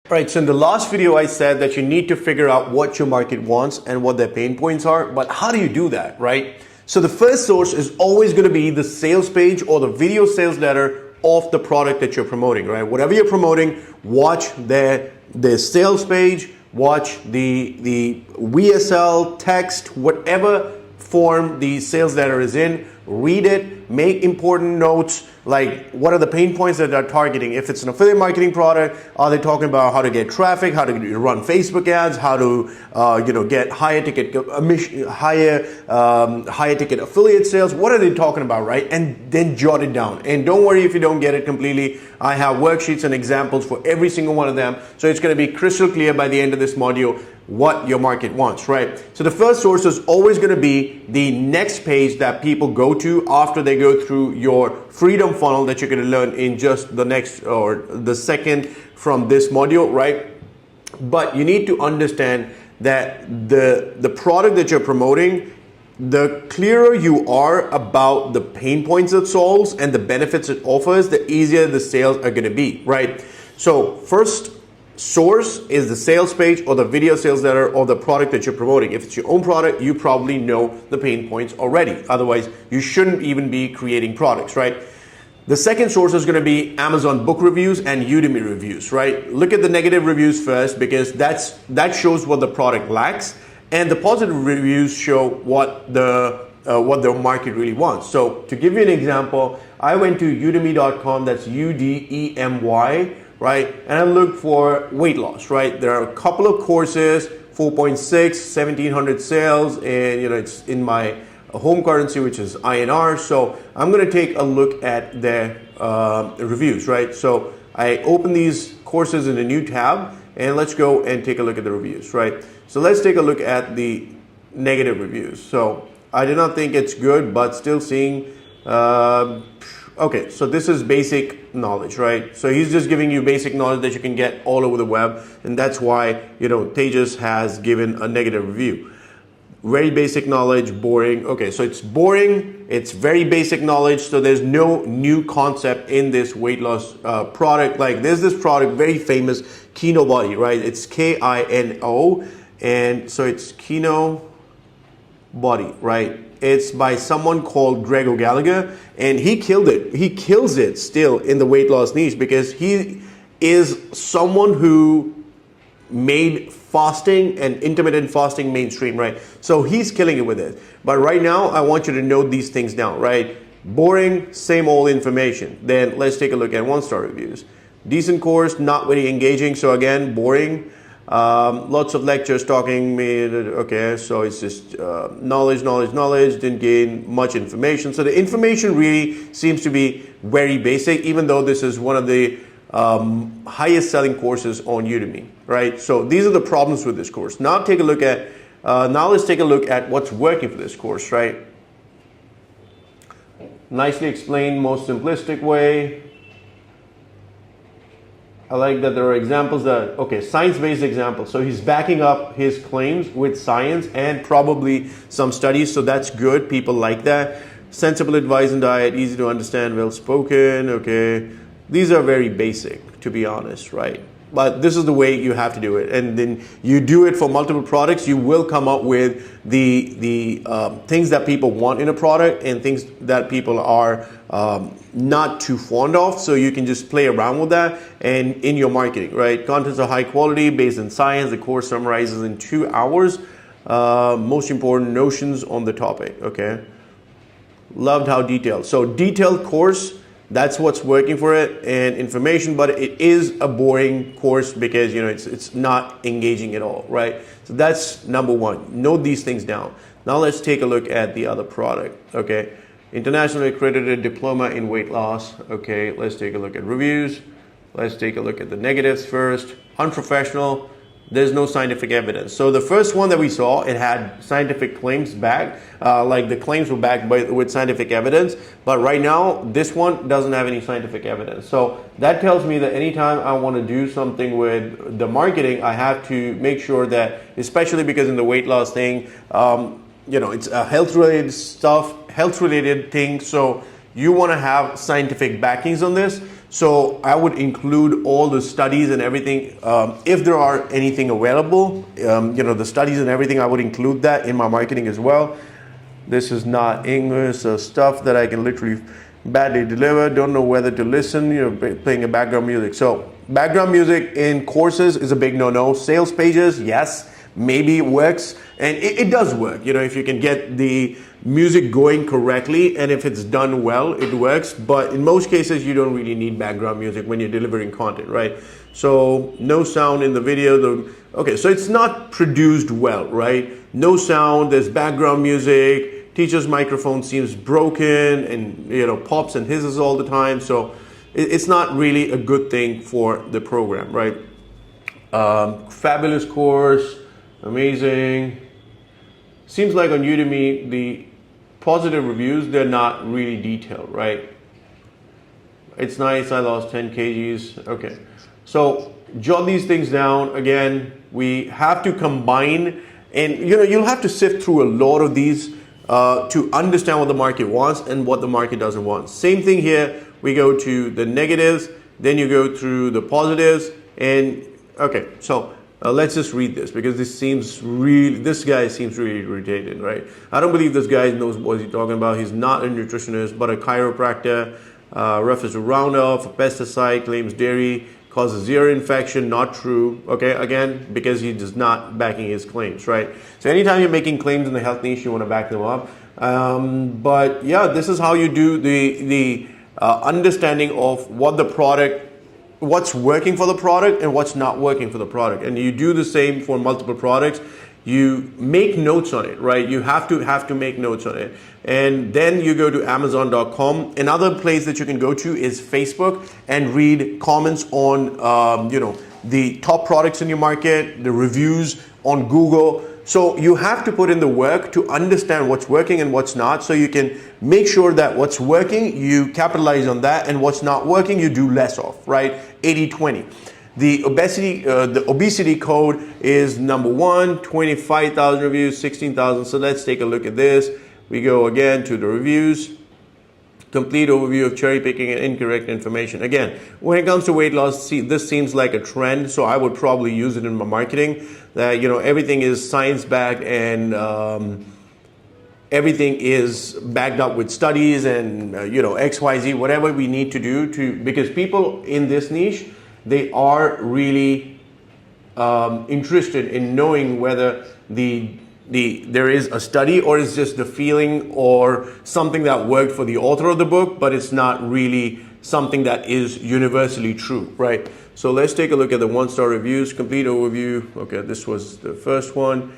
Right, so in the last video I said that you need to figure out what your market wants and what their pain points are, but how do you do that, right? So the first source is always going to be the sales page or the video sales letter of the product that you're promoting, right? Whatever you're promoting, watch their sales page, watch the VSL, text, whatever form the sales letter is in, read it, make important notes, like what are the pain points that they're targeting. If it's an affiliate marketing product, are they talking about how to get traffic, how to run Facebook ads, how to get higher ticket affiliate sales? What are they talking about, right? And then jot it down. And don't worry if you don't get it completely. I have worksheets and examples for every single one of them, so it's going to be crystal clear by the end of this module what your market wants, right? So the first source is always going to be the next page that people go to after they go through your freedom funnel that you're going to learn in just the next or the second from this module, right? But you need to understand that the product that you're promoting, the clearer you are about the pain points it solves and the benefits it offers, the easier the sales are going to be, right? So first source is the sales page or the video sales letter or the product that you're promoting. If it's your own product, you probably know the pain points already. Otherwise, you shouldn't even be creating products, right? The second source is going to be Amazon book reviews and Udemy reviews, right? Look at the negative reviews first because that shows what the product lacks, and the positive reviews show what the market really wants. So to give you an example, I went to udemy.com, that's UDEMY, right? And I looked for weight loss, right? There are a couple of courses, 4.6, 1700 sales, and it's in my home currency, which is INR. So I'm going to take a look at their reviews, right? So I open these courses in a new tab, and let's go and take a look at the reviews, right? So let's take a look at the negative reviews. So I do not think it's good, but still seeing. Okay, so this is basic knowledge, right? So he's just giving you basic knowledge that you can get all over the web, and that's why Tejas has given a negative review. Very basic knowledge, boring. Okay, so it's boring, it's very basic knowledge, so there's no new concept in this weight loss product. Like there's this product, very famous, Kino Body, right? It's Kino, and so it's Kino Body, right? It's by someone called Greg O'Gallagher, and he killed it. He kills it still in the weight loss niche because he is someone who made fasting and intermittent fasting mainstream, right? So he's killing it with it. But right now, I want you to note these things down, right? Boring, same old information. Then let's take a look at 1-star reviews. Decent course, not very engaging. So again, boring. Lots of lectures talking me, okay, so it's just knowledge, didn't gain much information. So the information really seems to be very basic, even though this is one of the highest selling courses on Udemy, right? So these are the problems with this course. Now let's take a look at what's working for this course, right? Nicely explained, most simplistic way. I like that there are examples science-based examples. So he's backing up his claims with science and probably some studies. So that's good. People like that. Sensible advice and diet, easy to understand, well spoken. Okay. These are very basic, to be honest, right? But this is the way you have to do it. And then you do it for multiple products. You will come up with the things that people want in a product and things that people are not too fond of. So you can just play around with that and in your marketing, right? Contents are high quality, based in science. The course summarizes in 2 hours. Most important notions on the topic, okay? Loved how detailed. So detailed course. That's what's working for it, and information, but it is a boring course because it's not engaging at all, right? So that's number one. Note these things down. Now let's take a look at the other product, okay? Internationally accredited diploma in weight loss. Okay, let's take a look at reviews. Let's take a look at the negatives first. Unprofessional. There's no scientific evidence. So the first one that we saw, it had scientific claims backed, like the claims were backed with scientific evidence. But right now, this one doesn't have any scientific evidence. So that tells me that anytime I want to do something with the marketing, I have to make sure that, especially because in the weight loss thing, it's a health-related thing. So you want to have scientific backings on this. So I would include all the studies and everything. If there are anything available, the studies and everything, I would include that in my marketing as well. This is not English, so stuff that I can literally badly deliver. Don't know whether to listen, playing a background music. So background music in courses is a big no-no. Sales pages, yes, maybe it works. And it does work, if you can get the music going correctly and if it's done well, it works. But in most cases, you don't really need background music when you're delivering content, right? So no sound in the video. Okay, so it's not produced well, right? No sound, there's background music. Teacher's microphone seems broken and pops and hisses all the time. So it's not really a good thing for the program, right? Fabulous course, amazing. Seems like on Udemy, the positive reviews, they're not really detailed, right? It's nice, I lost 10 kgs. Okay, so jot these things down. Again, we have to combine, and you'll have to sift through a lot of these to understand what the market wants and what the market doesn't want. Same thing here. We go to the negatives, then you go through the positives, and okay, so let's just read this because this guy seems really irritated, right? I don't believe this guy knows what he's talking about. He's not a nutritionist, but a chiropractor. Refers to Roundup, a pesticide, claims dairy causes ear infection. Not true. Okay, again, because he's just not backing his claims, right? So anytime you're making claims in the health niche, you want to back them up. But yeah, this is how you do the understanding of what the product, what's working for the product and what's not working for the product. And you do the same for multiple products. You make notes on it, right? You have to make notes on it. And then you go to Amazon.com. Another place that you can go to is Facebook and read comments on, the top products in your market, the reviews on Google. So you have to put in the work to understand what's working and what's not, so you can make sure that what's working, you capitalize on that, and what's not working, you do less of, right? 80-20. The obesity code is number 1, 25,000 reviews, 16,000. So let's take a look at this. We go again to the reviews. Complete overview of cherry picking and incorrect information. Again, when it comes to weight loss, this seems like a trend, so I would probably use it in my marketing. That everything is science backed and everything is backed up with studies and XYZ, whatever we need to do because people in this niche, they are really interested in knowing whether there is a study or it's just the feeling or something that worked for the author of the book, but it's not really something that is universally true, right? So let's take a look at the 1-star reviews, complete overview. Okay, this was the first one.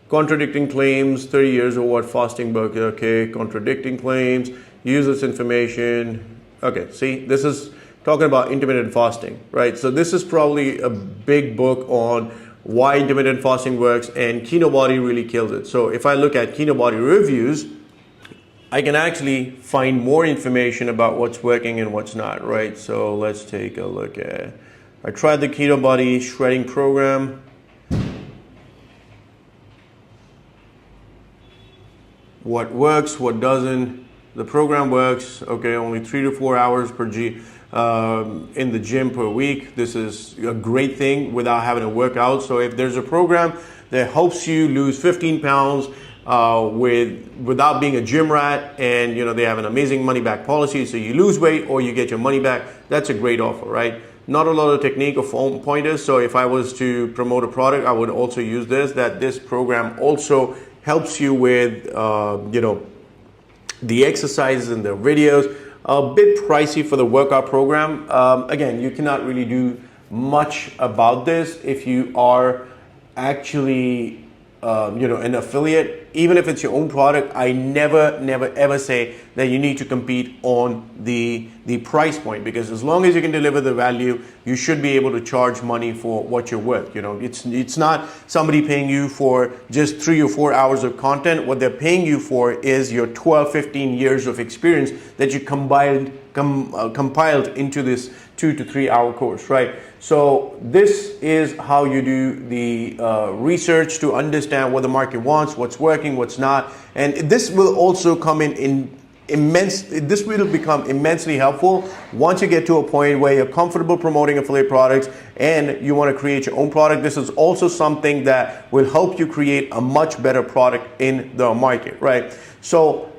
Contradicting claims, 30 years of what fasting book. Okay, contradicting claims, useless information. Okay, see, this is talking about intermittent fasting, right? So this is probably a big book on why intermittent fasting works, and Kinobody really kills it. So if I look at Kinobody reviews, I can actually find more information about what's working and what's not, right? So let's take a look at, I tried the Kinobody shredding program. What works, what doesn't. The program works, okay, only 3 to 4 hours in the gym per week. This is a great thing without having to work out. So if there's a program that helps you lose 15 pounds without being a gym rat, and they have an amazing money back policy, so you lose weight or you get your money back, that's a great offer, right? Not a lot of technique or phone pointers. So if I was to promote a product, I would also use this program also helps you with the exercises and the videos. A bit pricey for the workout program. Again, you cannot really do much about this if you are actually an affiliate. Even if it's your own product, I never ever say that you need to compete on the price point, because as long as you can deliver the value, you should be able to charge money for what you're worth. It's not somebody paying you for just 3 or 4 hours of content. What they're paying you for is your 12, 15 years of experience that you compiled into this 2 to 3 hour course, right? So this is how you do the research to understand what the market wants, what's working, what's not. And this will also come in this will become immensely helpful once you get to a point where you're comfortable promoting affiliate products and you want to create your own product. This is also something that will help you create a much better product in the market, right? So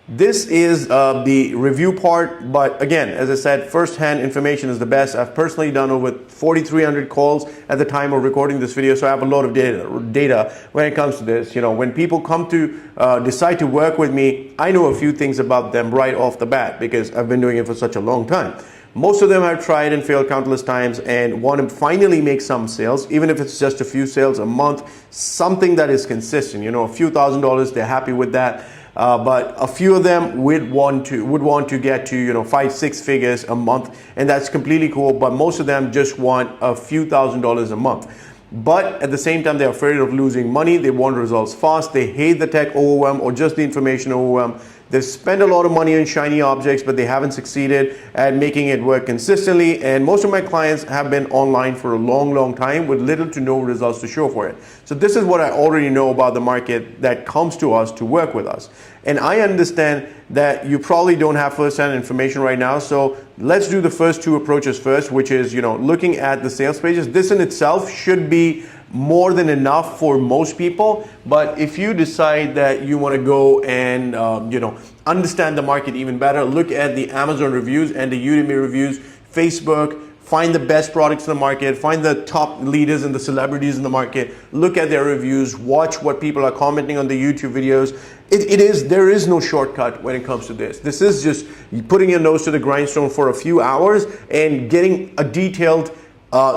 this is the review part, but again, as I said, first-hand information is the best. I've personally done over 4,300 calls at the time of recording this video, so I have a lot of data when it comes to this. You know, when people come to decide to work with me, I know a few things about them right off the bat because I've been doing it for such a long time. Most of them have tried and failed countless times and want to finally make some sales, even if it's just a few sales a month, something that is consistent. You know, a few $1,000s, they're happy with that. But a few of them would want to get to, you know, 5-6 figures a month, and that's completely cool. But most of them just want a few $1,000s a month. But at the same time, they're afraid of losing money. They want results fast. They hate the tech overwhelm or just the information overwhelm. They've spent a lot of money on shiny objects, but they haven't succeeded at making it work consistently. And most of my clients have been online for a long time with little to no results to show for it. So this is what I already know about the market that comes to us to work with us. And I understand that you probably don't have first-hand information right now. So let's do the first two approaches first, which is, you know, looking at the sales pages. This in itself should be more than enough for most people, but if you decide that you want to go and you know, understand the market even better, look at the Amazon reviews and the Udemy reviews, Facebook, find the best products in the market, find the top leaders and the celebrities in the market, look at their reviews, watch what people are commenting on the YouTube videos. There is no shortcut when it comes to this. This is just putting your nose to the grindstone for a few hours and getting a detailed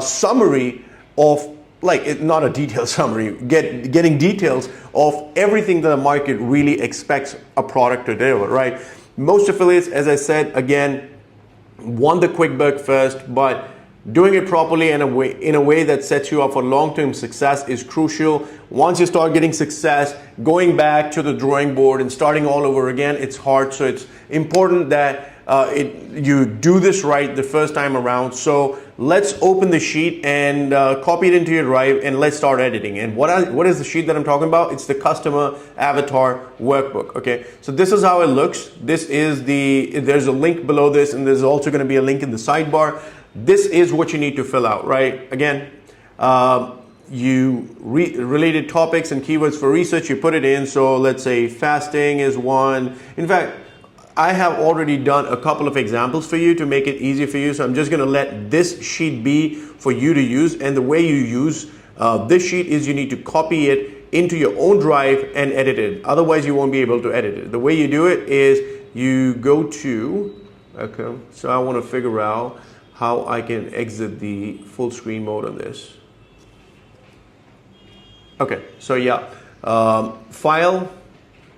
summary of, like, not a detailed summary, getting details of everything that the market really expects a product to deliver, right? Most affiliates, as I said, again, want the quick buck first, but doing it properly in a way that sets you up for long-term success is crucial. Once you start getting success, going back to the drawing board and starting all over again, it's hard. So it's important that you do this right the first time around. So let's open the sheet and copy it into your drive and let's start editing. And what is the sheet that I'm talking about? It's the customer avatar workbook. Okay, so this is how it looks. There's a link below this, and there's also going to be a link in the sidebar. This is what you need to fill out, right? Again, related topics and keywords for research, you put it in. So let's say fasting is one. In fact, I have already done a couple of examples for you to make it easy for you. So I'm just going to let this sheet be for you to use. And the way you use this sheet is you need to copy it into your own drive and edit it. Otherwise, you won't be able to edit it. The way you do it is you go to, okay, so I want to figure out how I can exit the full screen mode on this. Okay, so yeah, file,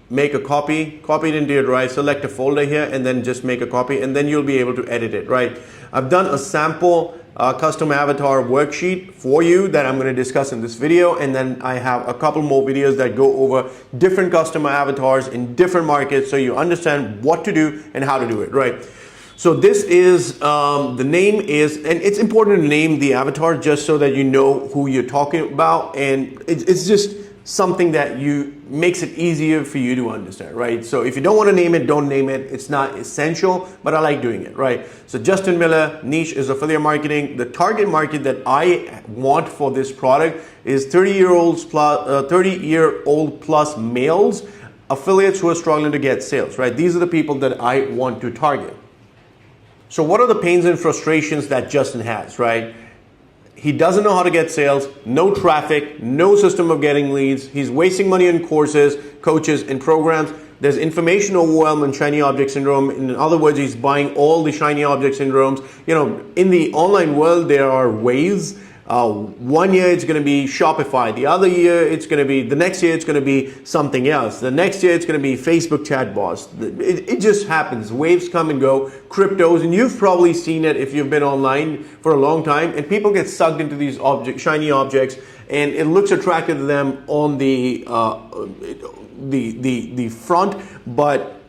make a copy it into your drive, select a folder here, and then just make a copy, and then you'll be able to edit it, right? I've done a sample custom avatar worksheet for you that I'm going to discuss in this video, and then I have a couple more videos that go over different customer avatars in different markets so you understand what to do and how to do it, right? So this is, the name is, and it's important to name the avatar just so that you know who you're talking about, and it's just something that makes it easier for you to understand, right? So if you don't want to name it, don't name it. It's not essential, but I like doing it, right? So Justin Miller, niche is affiliate marketing. The target market that I want for this product is 30-year-old plus males, affiliates who are struggling to get sales, right? These are the people that I want to target. So what are the pains and frustrations that Justin has, right? He doesn't know how to get sales, no traffic, no system of getting leads. He's wasting money on courses, coaches, and programs. There's information overwhelm and shiny object syndrome. In other words, he's buying all the shiny object syndromes. You know, in the online world, there are waves. 1 year it's going to be Shopify. The other year it's going to be, the next year it's going to be something else. The next year it's going to be Facebook chatbots. It just happens. Waves come and go. Cryptos, and you've probably seen it if you've been online for a long time, and people get sucked into these shiny objects, and it looks attractive to them on the front, but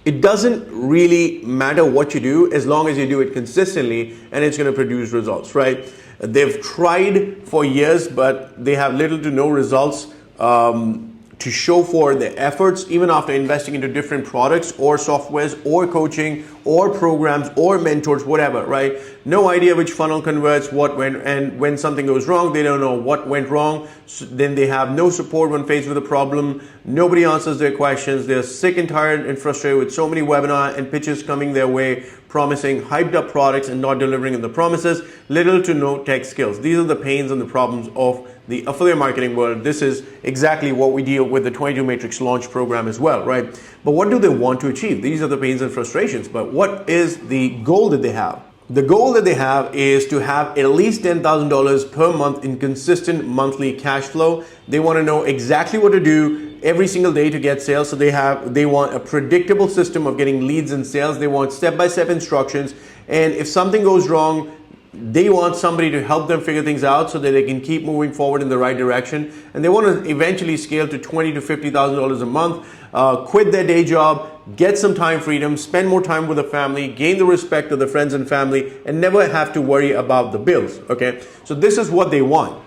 it doesn't really matter what you do as long as you do it consistently, and it's going to produce results, right? They've tried for years, but they have little to no results to to show for their efforts, even after investing into different products or softwares or coaching or programs or mentors, whatever, right? No idea which funnel converts, what went, and when something goes wrong, they don't know what went wrong. So then they have no support when faced with a problem. Nobody answers their questions. They're sick and tired and frustrated with so many webinars and pitches coming their way, promising hyped up products and not delivering on the promises. Little to no tech skills. These are the pains and the problems of the affiliate marketing world. This is exactly what we deal with the 22 Matrix launch program as well, right? But what do they want to achieve? These are the pains and frustrations, but what is the goal that they have? The goal that they have is to have at least $10,000 per month in consistent monthly cash flow. They want to know exactly what to do every single day to get sales. So they want a predictable system of getting leads and sales. They want step-by-step instructions. And if something goes wrong, they want somebody to help them figure things out so that they can keep moving forward in the right direction. And they want to eventually scale to $20,000 to $50,000 a month, quit their day job, get some time freedom, spend more time with the family, gain the respect of the friends and family, and never have to worry about the bills, okay? So this is what they want.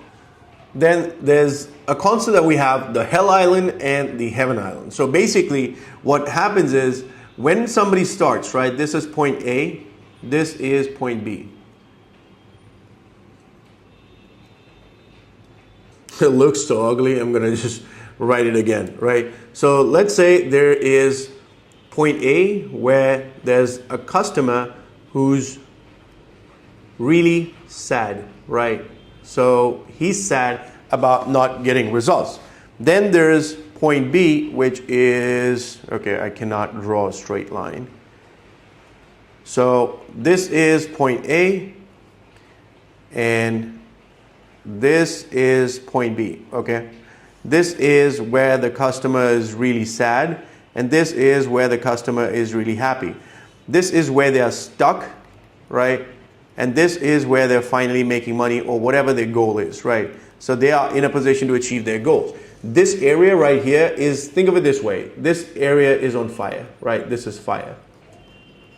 Then there's a concept that we have, the Hell Island and the Heaven Island. So basically what happens is when somebody starts, right, this is point A, this is point B. It looks so ugly, I'm gonna just write it again, right? So let's say there is point A where there's a customer who's really sad, right? So he's sad about not getting results. Then there's point B, which is, okay, I cannot draw a straight line. So this is point A, and this is point B, okay? This is where the customer is really sad, and this is where the customer is really happy. This is where they are stuck, right? And this is where they're finally making money or whatever their goal is, right? So they are in a position to achieve their goals. This area right here is, think of it this way. This area is on fire, right? This is fire.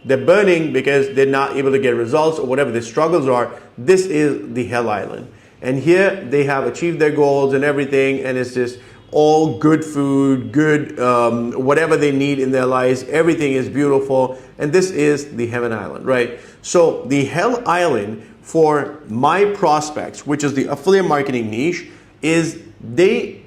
They're burning because they're not able to get results or whatever their struggles are. This is the Hell Island. And here they have achieved their goals and everything, and it's just all good food, good whatever they need in their lives. Everything is beautiful, and this is the Heaven Island, right? So the Hell Island for my prospects, which is the affiliate marketing niche, is they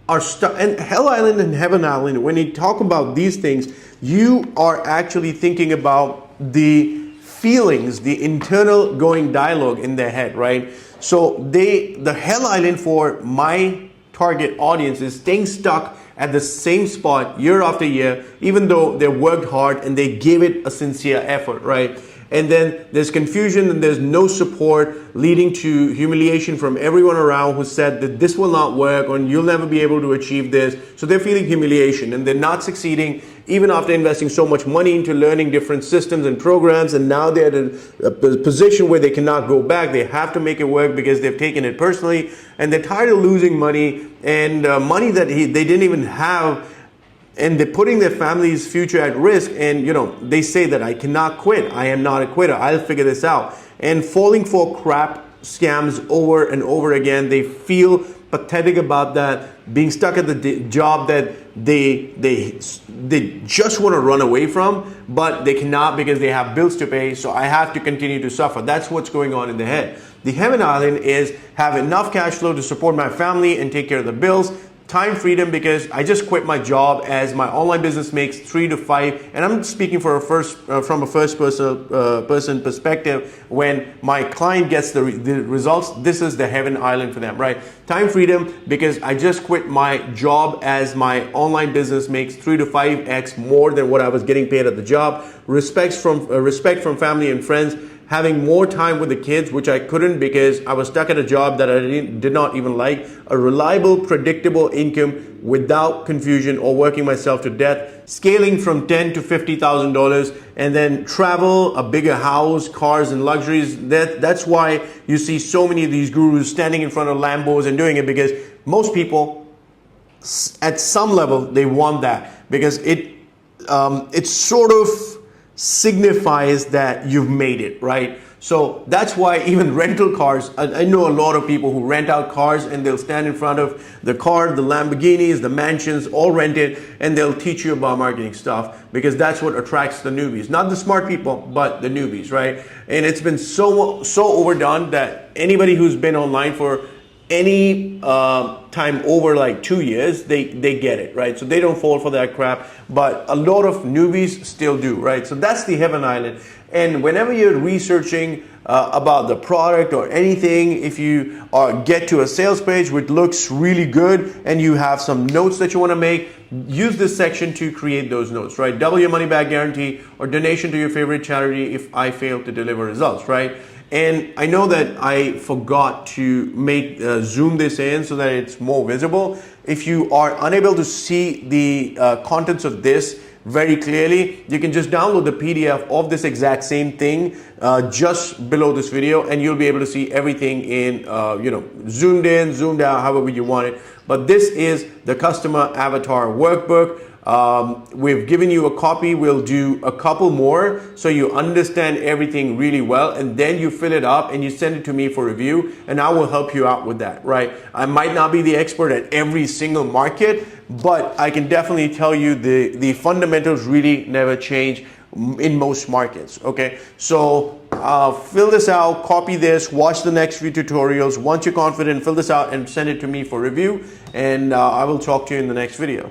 are stuck. And Hell Island and Heaven Island, when you talk about these things, you are actually thinking about the feelings, the internal going dialogue in their head, right? So the Hell Island for my target audience is staying stuck at the same spot year after year, even though they worked hard and they gave it a sincere effort, right? And then there's confusion and there's no support, leading to humiliation from everyone around who said that this will not work or you'll never be able to achieve this. So they're feeling humiliation and they're not succeeding even after investing so much money into learning different systems and programs. And now they're at a position where they cannot go back. They have to make it work because they've taken it personally, and they're tired of losing money and money that they didn't even have. And they're putting their family's future at risk. And, you know, they say that I cannot quit. I am not a quitter. I'll figure this out. And falling for crap scams over and over again. They feel pathetic about that. Being stuck at the job that they just want to run away from, but they cannot because they have bills to pay. So I have to continue to suffer. That's what's going on in their head. The Heaven Island is have enough cash flow to support my family and take care of the bills. Time freedom because I just quit my job as my online business makes 3 to 5, and I'm speaking for from a first person perspective. When my client gets the results, this is the Heaven Island for them, right? Time freedom because I just quit my job as my online business makes 3 to 5x more than what I was getting paid at the job. Respect from family and friends. Having more time with the kids, which I couldn't because I was stuck at a job that I did not even like. A reliable, predictable income without confusion or working myself to death. Scaling from $10,000 to $50,000, and then travel, a bigger house, cars, and luxuries. That's why you see so many of these gurus standing in front of Lambos and doing it, because most people, at some level, they want that because it sort of signifies that you've made it, right? So that's why even rental cars, I know a lot of people who rent out cars and they'll stand in front of the car, the Lamborghinis, the mansions, all rented, and they'll teach you about marketing stuff because that's what attracts the newbies. Not the smart people, but the newbies, right? And it's been so overdone that anybody who's been online for any time over like 2 years, they get it, right? So they don't fall for that crap, but a lot of newbies still do, right? So that's the Heaven Island. And whenever you're researching about the product or anything, if you get to a sales page which looks really good and you have some notes that you want to make, use this section to create those notes, right? Double your money back guarantee or donation to your favorite charity if I fail to deliver results, right? And I know that I forgot to make zoom this in so that it's more visible. If you are unable to see the contents of this very clearly, you can just download the PDF of this exact same thing just below this video, and you'll be able to see everything in zoomed in, zoomed out, however you want it. But this is the customer avatar workbook. We've given you a copy. We'll do a couple more so you understand everything really well, and then you fill it up and you send it to me for review, and I will help you out with that, right? I might not be the expert at every single market, but I can definitely tell you the fundamentals really never change in most markets. Okay, so fill this out, copy this, watch the next few tutorials. Once you're confident, fill this out and send it to me for review, and I will talk to you in the next video.